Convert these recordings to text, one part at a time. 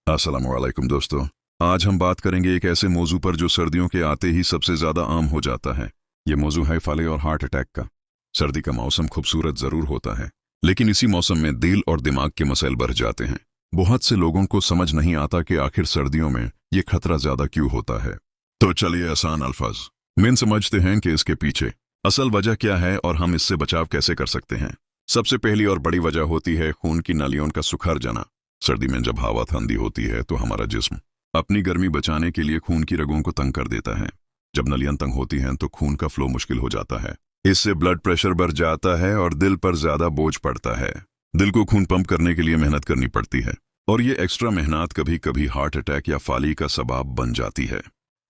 अस्सलामुअलैकुम दोस्तों। आज हम बात करेंगे एक ऐसे मौजू पर जो सर्दियों के आते ही सबसे ज्यादा आम हो जाता है। ये मौजू है फाले और हार्ट अटैक का। सर्दी का मौसम खूबसूरत जरूर होता है, लेकिन इसी मौसम में दिल और दिमाग के मसले बढ़ जाते हैं। बहुत से लोगों को समझ नहीं आता कि आखिर सर्दियों में ये खतरा ज्यादा क्यों होता है। तो चलिए आसान अल्फाज में समझते हैं कि इसके पीछे असल वजह क्या है और हम इससे बचाव कैसे कर सकते हैं। सबसे पहली और बड़ी वजह होती है खून की नालियों का सुखड़ जाना। सर्दी में जब हवा ठंडी होती है तो हमारा जिस्म अपनी गर्मी बचाने के लिए खून की रगों को तंग कर देता है। जब नलियां तंग होती हैं तो खून का फ्लो मुश्किल हो जाता है। इससे ब्लड प्रेशर बढ़ जाता है और दिल पर ज्यादा बोझ पड़ता है। दिल को खून पंप करने के लिए मेहनत करनी पड़ती है और ये एक्स्ट्रा मेहनत कभी कभी हार्ट अटैक या फाली का सबब बन जाती है।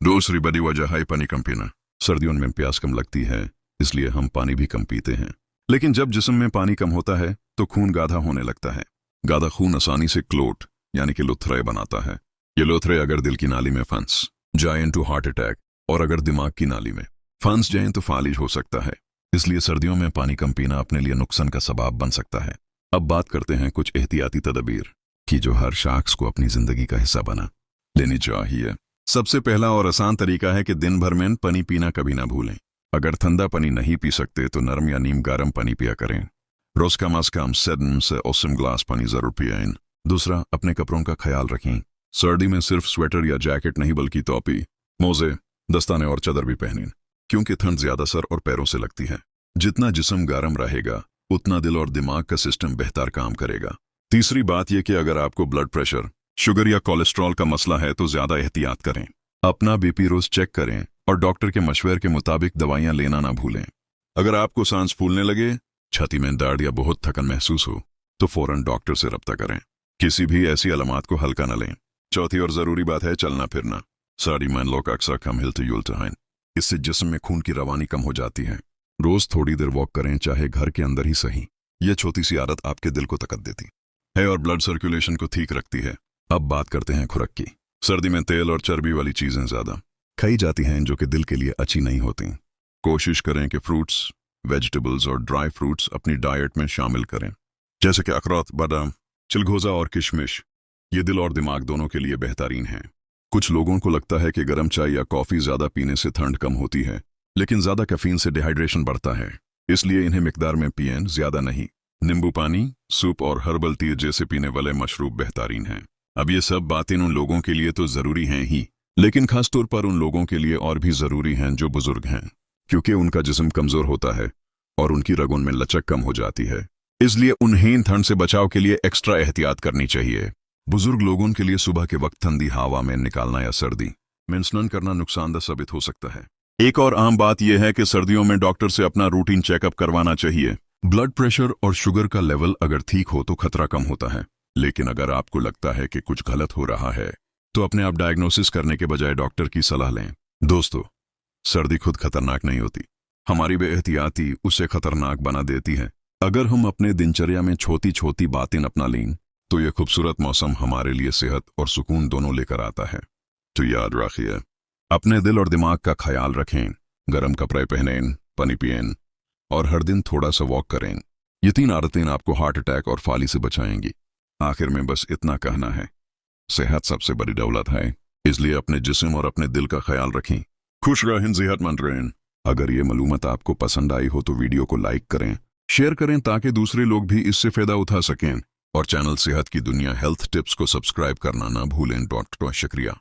दूसरी बड़ी वजह है पानी कम पीना। सर्दियों में प्यास कम लगती है, इसलिए हम पानी भी कम पीते हैं। लेकिन जब जिस्म में पानी कम होता है तो खून गाढ़ा होने लगता है। गाढ़ा खून आसानी से क्लोट यानी कि लुथरे बनाता है। ये लुथरे अगर दिल की नाली में फंस जाए तो हार्ट अटैक, और अगर दिमाग की नाली में फंस जाए तो फालिज हो सकता है। इसलिए सर्दियों में पानी कम पीना अपने लिए नुकसान का सबब बन सकता है। अब बात करते हैं कुछ एहतियाती तदबीर की जो हर शख्स को अपनी जिंदगी का हिस्सा बना लेनी चाहिए। सबसे पहला और आसान तरीका है कि दिन भर में पानी पीना कभी ना भूलें। अगर ठंडा पानी नहीं पी सकते तो नरम या नीम गर्म पानी पिया करें। रोज कम अज कम 7 से 8 ग्लास पानी जरूर पिएं। दूसरा, अपने कपड़ों का ख्याल रखें। सर्दी में सिर्फ स्वेटर या जैकेट नहीं बल्कि टोपी, मोजे, दस्ताने और चादर भी पहनें, क्योंकि ठंड ज्यादा सर और पैरों से लगती है। जितना जिस्म गर्म रहेगा उतना दिल और दिमाग का सिस्टम बेहतर काम करेगा। तीसरी बात यह कि अगर आपको ब्लड प्रेशर, शुगर या कोलेस्ट्रॉल का मसला है तो ज्यादा एहतियात करें। अपना बीपी रोज चेक करें और डॉक्टर के मशवरे के मुताबिक दवाइयां लेना ना भूलें। अगर आपको सांस फूलने लगे, छाती में दर्द या बहुत थकन महसूस हो तो फौरन डॉक्टर से रब्ता करें। किसी भी ऐसी अलामत को हल्का न लें। चौथी और जरूरी बात है चलना फिरना। सारी मन लोग अक्सर कम हिलते युलते हैं। इससे जिस्म में खून की रवानी कम हो जाती है। रोज थोड़ी देर वॉक करें, चाहे घर के अंदर ही सही। यह छोटी सी आदत आपके दिल को ताकत देती है और ब्लड सर्कुलेशन को ठीक रखती है। अब बात करते हैं खुराक की। सर्दी में तेल और चर्बी वाली चीजें ज्यादा खाई जाती हैं जो कि दिल के लिए अच्छी नहीं होती। कोशिश करें कि फ्रूट्स, वेजिटेबल्स और ड्राई फ्रूट्स अपनी डाइट में शामिल करें, जैसे कि अखरोट, बादाम, चिलगोजा और किशमिश। ये दिल और दिमाग दोनों के लिए बेहतरीन हैं। कुछ लोगों को लगता है कि गर्म चाय या कॉफी ज्यादा पीने से ठंड कम होती है, लेकिन ज्यादा कैफीन से डिहाइड्रेशन बढ़ता है, इसलिए इन्हें मिकदार में पिएं, ज्यादा नहीं। नींबू पानी, सूप और हर्बल टी जैसे पीने वाले मशरूब बेहतरीन हैं। अब ये सब बातें उन लोगों के लिए तो जरूरी हैं ही, लेकिन खासतौर पर उन लोगों के लिए और भी जरूरी हैं जो बुजुर्ग हैं, क्योंकि उनका जिस्म कमजोर होता है और उनकी रगों में लचक कम हो जाती है। इसलिए उन्हें ठंड से बचाव के लिए एक्स्ट्रा एहतियात करनी चाहिए। बुजुर्ग लोगों के लिए सुबह के वक्त ठंडी हवा में निकालना या सर्दी में स्नान करना नुकसानदेह साबित हो सकता है। एक और आम बात यह है कि सर्दियों में डॉक्टर से अपना रूटीन चेकअप करवाना चाहिए। ब्लड प्रेशर और शुगर का लेवल अगर ठीक हो तो खतरा कम होता है, लेकिन अगर आपको लगता है कि कुछ गलत हो रहा है तो अपने आप डायग्नोसिस करने के बजाय डॉक्टर की सलाह लें। दोस्तों, सर्दी खुद खतरनाक नहीं होती, हमारी बेएहतियाती उसे खतरनाक बना देती है। अगर हम अपने दिनचर्या में छोटी छोटी बातें अपना लें तो यह खूबसूरत मौसम हमारे लिए सेहत और सुकून दोनों लेकर आता है। तो याद रखिए, अपने दिल और दिमाग का ख्याल रखें, गर्म कपड़े पहनें, पानी पिएं और हर दिन थोड़ा सा वॉक करें। ये 3 आदतें आपको हार्ट अटैक और फाली से बचाएंगी। आखिर में बस इतना कहना है, सेहत सबसे बड़ी दौलत है, इसलिए अपने जिस्म और अपने दिल का ख्याल रखें। खुश रहें, सेहतमंद रहें। अगर ये मालूमात आपको पसंद आई हो तो वीडियो को लाइक करें, शेयर करें ताकि दूसरे लोग भी इससे फायदा उठा सकें, और चैनल सेहत की दुनिया हेल्थ टिप्स को सब्सक्राइब करना ना भूलें। शुक्रिया।